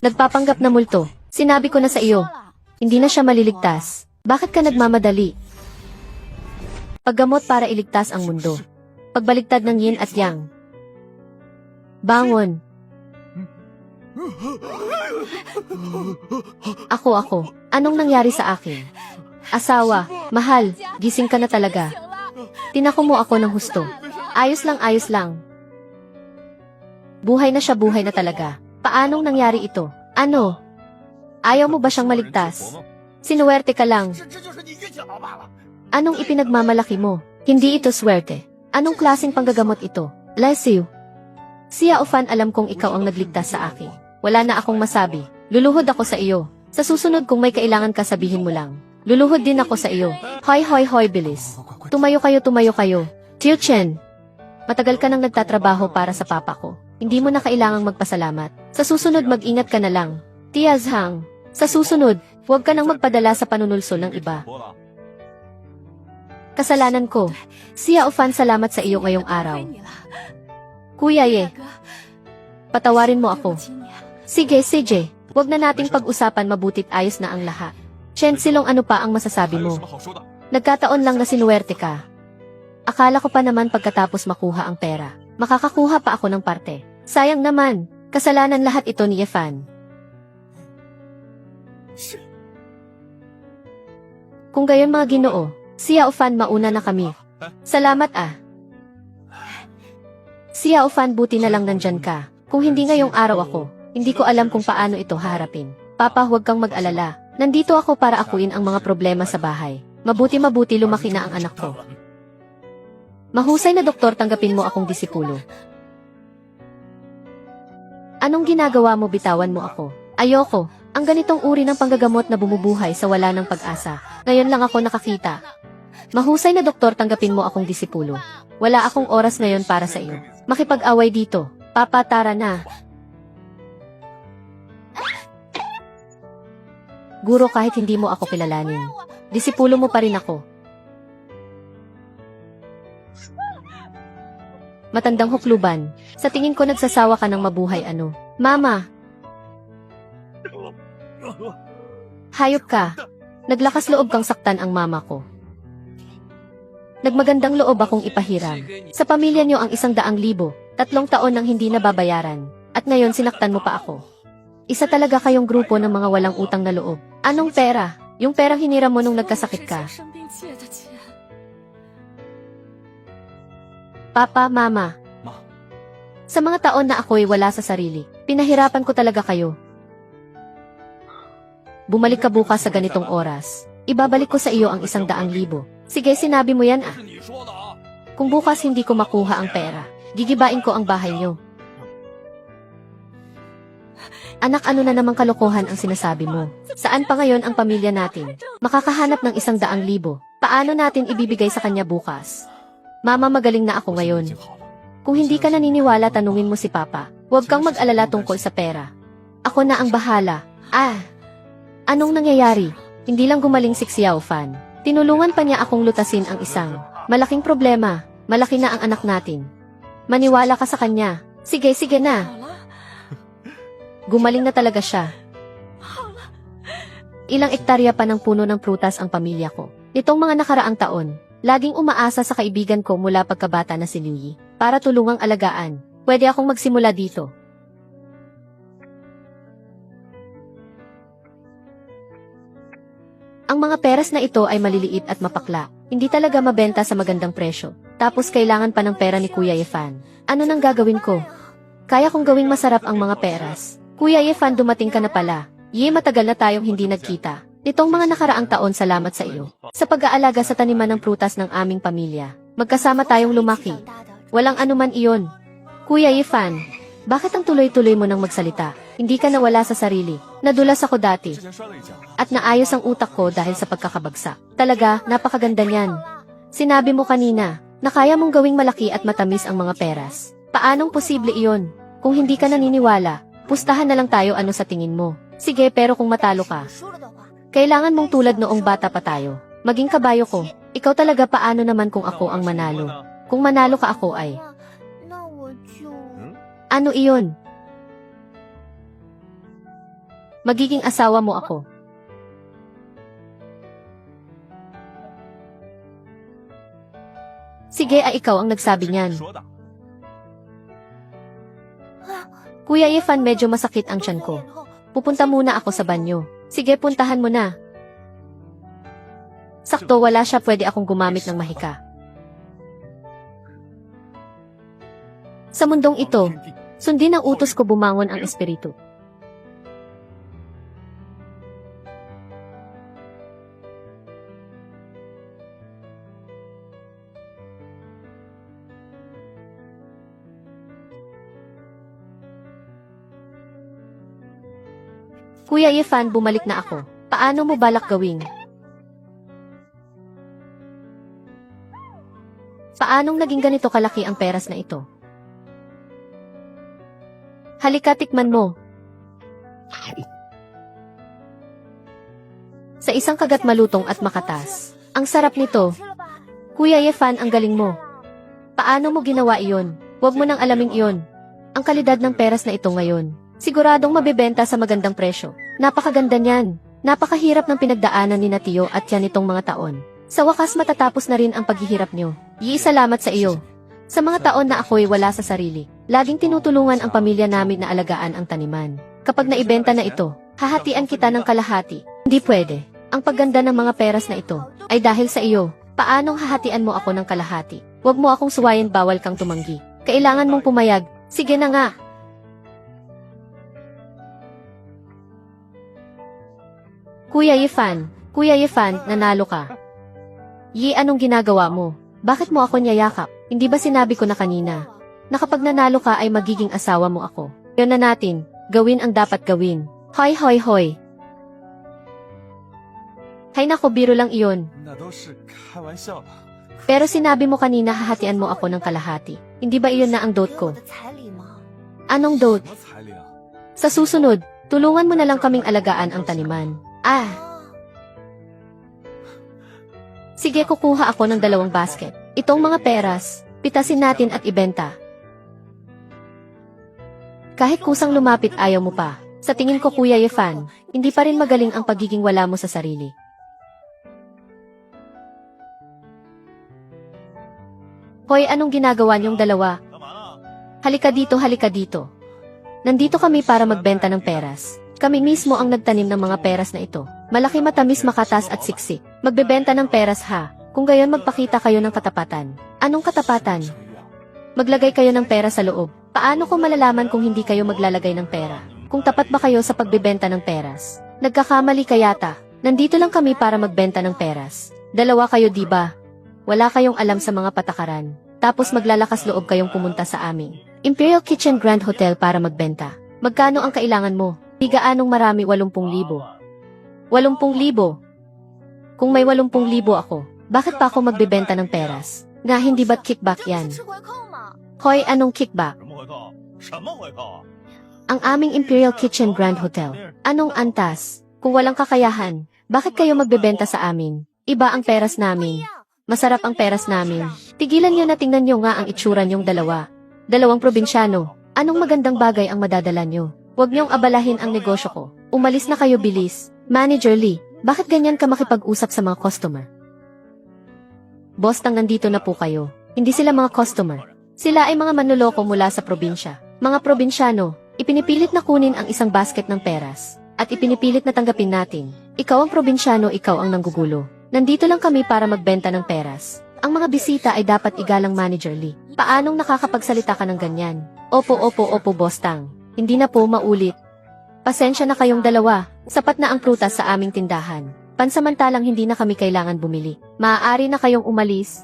Nagpapanggap na multo. Sinabi ko na sa iyo. Hindi na siya maliligtas. Bakit ka nagmamadali? Paggamot para iligtas ang mundo. Pagbaligtad ng yin at yang. Bangon. Ako. Anong nangyari sa akin? Asawa, mahal, gising ka na talaga. Tinako mo ako ng husto. Ayos lang. Buhay na siya, buhay na talaga. Paanong nangyari ito? Ano? Ayaw mo ba siyang maligtas? Sinuwerte ka lang. Anong ipinagmamalaki mo? Hindi ito swerte. Anong klaseng panggagamot ito? Lesiu. Siya Ofan, alam kong ikaw ang nagligtas sa akin. Wala na akong masabi. Luluhod ako sa iyo. Sa susunod kung may kailangan ka sabihin mo lang. Luluhod din ako sa iyo. Hoy, bilis. Tumayo kayo. Tio Chen. Matagal ka nang nagtatrabaho para sa papa ko. Hindi mo na kailangang magpasalamat. Sa susunod mag-ingat ka na lang. Tia Zhang. Sa susunod, huwag ka nang magpadala sa panunulso ng iba. Kasalanan ko. Siya Ofan, salamat sa iyo ngayong araw. Kuya Ye. Patawarin mo ako. Sige, CJ. Huwag na nating pag-usapan, mabutit ayos na ang lahat. Chen Silong, ano pa ang masasabi mo? Nagkataon lang na sinuwerte ka. Akala ko pa naman pagkatapos makuha ang pera, makakakuha pa ako ng parte. Sayang naman, kasalanan lahat ito ni Yefan. Kung gayon mga Ginoo, Siya Ofan, mauna na kami. Salamat Siya Ofan, buti na lang nandyan ka. Kung hindi ngayong araw ako, hindi ko alam kung paano ito haharapin. Papa, huwag kang mag-alala. Nandito ako para akuin ang mga problema sa bahay. Mabuti lumaki na ang anak ko. Mahusay na doktor, tanggapin mo akong disipulo. Anong ginagawa mo, bitawan mo ako? Ayoko. Ang ganitong uri ng panggagamot na bumubuhay sa wala ng pag-asa. Ngayon lang ako nakakita. Mahusay na doktor, tanggapin mo akong disipulo. Wala akong oras ngayon para sa iyo. Makipag-away dito. Papa, tara na. Guro, kahit hindi mo ako kilalanin, disipulo mo pa rin ako. Matandang hukluban, sa tingin ko nagsasawa ka ng mabuhay, ano? Mama! Hayop ka. Naglakas loob kang saktan ang mama ko. Nagmagandang loob akong ipahiram. Sa pamilya niyo ang 100,000, 3 taon nang hindi nababayaran, at ngayon sinaktan mo pa ako. Isa talaga kayong grupo ng mga walang utang na loob. Anong pera? Yung perang hiniram mo nung nagkasakit ka. Papa, Mama. Sa mga taon na ako'y wala sa sarili, pinahirapan ko talaga kayo. Bumalik ka bukas sa ganitong oras. Ibabalik ko sa iyo ang 100,000. Sige, sinabi mo yan Kung bukas hindi ko makuha ang pera, gigibain ko ang bahay niyo. Anak, ano na namang kalokohan ang sinasabi mo? Saan pa ngayon ang pamilya natin? Makakahanap ng 100,000. Paano natin ibibigay sa kanya bukas? Mama, magaling na ako ngayon. Kung hindi ka naniniwala, tanungin mo si Papa. Huwag kang mag-alala tungkol sa pera. Ako na ang bahala. Anong nangyayari? Hindi lang gumaling si Xiao Fan. Tinulungan pa niya akong lutasin ang isang malaking problema. Malaki na ang anak natin. Maniwala ka sa kanya. Sige na. Gumaling na talaga siya. Ilang ektarya pa ng puno ng prutas ang pamilya ko. Nitong mga nakaraang taon, laging umaasa sa kaibigan ko mula pagkabata na si Liu para tulungang alagaan. Pwede akong magsimula dito. Ang mga peras na ito ay maliliit at mapakla. Hindi talaga mabenta sa magandang presyo. Tapos kailangan pa ng pera ni Kuya Yefan. Ano nang gagawin ko? Kaya kong gawing masarap ang mga peras. Kuya Yefan, dumating ka na pala. Matagal na tayong hindi nagkita. Nitong mga nakaraang taon, salamat sa iyo. Sa pag-aalaga sa taniman ng prutas ng aming pamilya. Magkasama tayong lumaki. Walang anuman iyon. Kuya Yefan, bakit ang tuloy-tuloy mo nang magsalita? Hindi ka nawala sa sarili. Nadulas ako dati. At naayos ang utak ko dahil sa pagkakabagsak. Talaga, napakaganda niyan. Sinabi mo kanina, na kaya mong gawing malaki at matamis ang mga peras. Paanong posible iyon? Kung hindi ka naniniwala, pustahan na lang tayo, ano sa tingin mo? Sige, pero kung matalo ka, kailangan mong tulad noong bata pa tayo. Maging kabayo ko. Ikaw talaga, paano naman kung ako ang manalo? Kung manalo ka, ako ay... Ano iyon? Magiging asawa mo ako. Sige, ikaw ang nagsabi niyan. Kuya Yefan, medyo masakit ang tiyan ko. Pupunta muna ako sa banyo. Sige, puntahan mo na. Sakto, wala siya, pwede akong gumamit ng mahika. Sa mundong ito, sundin ang utos ko, bumangon ang espiritu. Kuya Yefan, bumalik na ako. Paano mo balak gawin? Paanong naging ganito kalaki ang peras na ito? Halika, tikman mo. Sa isang kagat malutong at makatas. Ang sarap nito. Kuya Yefan, ang galing mo. Paano mo ginawa iyon? Huwag mo nang alamin iyon. Ang kalidad ng peras na ito ngayon. Siguradong mabebenta sa magandang presyo. Napakaganda niyan. Napakahirap ng pinagdaanan ni Tio at yan itong mga taon. Sa wakas matatapos na rin ang paghihirap nyo. Salamat sa iyo. Sa mga taon na ako'y wala sa sarili, laging tinutulungan ang pamilya namin na alagaan ang taniman. Kapag naibenta na ito, hahatian kita ng kalahati. Hindi pwede. Ang pagganda ng mga peras na ito ay dahil sa iyo. Paanong hahatian mo ako ng kalahati? Huwag mo akong suwayin, bawal kang tumanggi. Kailangan mong pumayag. Sige na nga. Kuya Yefan, nanalo ka. Anong ginagawa mo? Bakit mo ako niyayakap? Hindi ba sinabi ko na kanina, na kapag nanalo ka ay magiging asawa mo ako? Yun na natin, gawin ang dapat gawin. Hoy, hoy, hoy. Hay nako, biro lang iyon. Pero sinabi mo kanina hahatian mo ako ng kalahati. Hindi ba iyon na ang dot ko? Anong dot? Sa susunod, tulungan mo na lang kaming alagaan ang taniman. Sige, kukuha ako ng 2 basket. Itong mga peras, pitasin natin at ibenta. Kahit kusang lumapit, ayaw mo pa. Sa tingin ko, Kuya Yefan, hindi pa rin magaling ang pagiging wala mo sa sarili. Hoy, anong ginagawa niyong dalawa? Halika dito, halika dito. Nandito kami para magbenta ng peras. Kami mismo ang nagtanim ng mga peras na ito. Malaki, matamis, makatas at siksik. Magbebenta ng peras ha. Kung gayon, magpakita kayo ng katapatan. Anong katapatan? Maglagay kayo ng pera sa loob. Paano ko malalaman kung hindi kayo maglalagay ng pera? Kung tapat ba kayo sa pagbebenta ng peras? Nagkakamali ka yata. Nandito lang kami para magbenta ng peras. 2 kayo, diba? Wala kayong alam sa mga patakaran. Tapos maglalakas loob kayong pumunta sa amin Imperial Kitchen Grand Hotel para magbenta. Magkano ang kailangan mo? Di gaanong marami, 80,000. 80,000? Kung may 80,000 ako, bakit pa ako magbebenta ng peras? Nga, hindi ba't kickback yan? Hoy, anong kickback? Ang aming Imperial Kitchen Grand Hotel. Anong antas? Kung walang kakayahan, bakit kayo magbebenta sa amin? Iba ang peras namin. Masarap ang peras namin. Tigilan nyo na, tingnan nyo nga ang itsura nyong 2 probinsyano. Anong magandang bagay ang madadala nyo? Huwag niyong abalahin ang negosyo ko. Umalis na kayo, bilis. Manager Lee, bakit ganyan ka makipag-usap sa mga customer? Boss, nandito na po kayo. Hindi sila mga customer. Sila ay mga manloloko mula sa probinsya. Mga probinsyano, ipinipilit na kunin ang isang basket ng peras. At ipinipilit na tanggapin natin. Ikaw ang probinsyano, ikaw ang nanggugulo. Nandito lang kami para magbenta ng peras. Ang mga bisita ay dapat igalang, Manager Lee. Paanong nakakapagsalita ka ng ganyan? Opo, Boss Tang. Hindi na po maulit. Pasensya na kayong 2. Sapat na ang prutas sa aming tindahan. Pansamantalang hindi na kami kailangan bumili. Maaari na kayong umalis.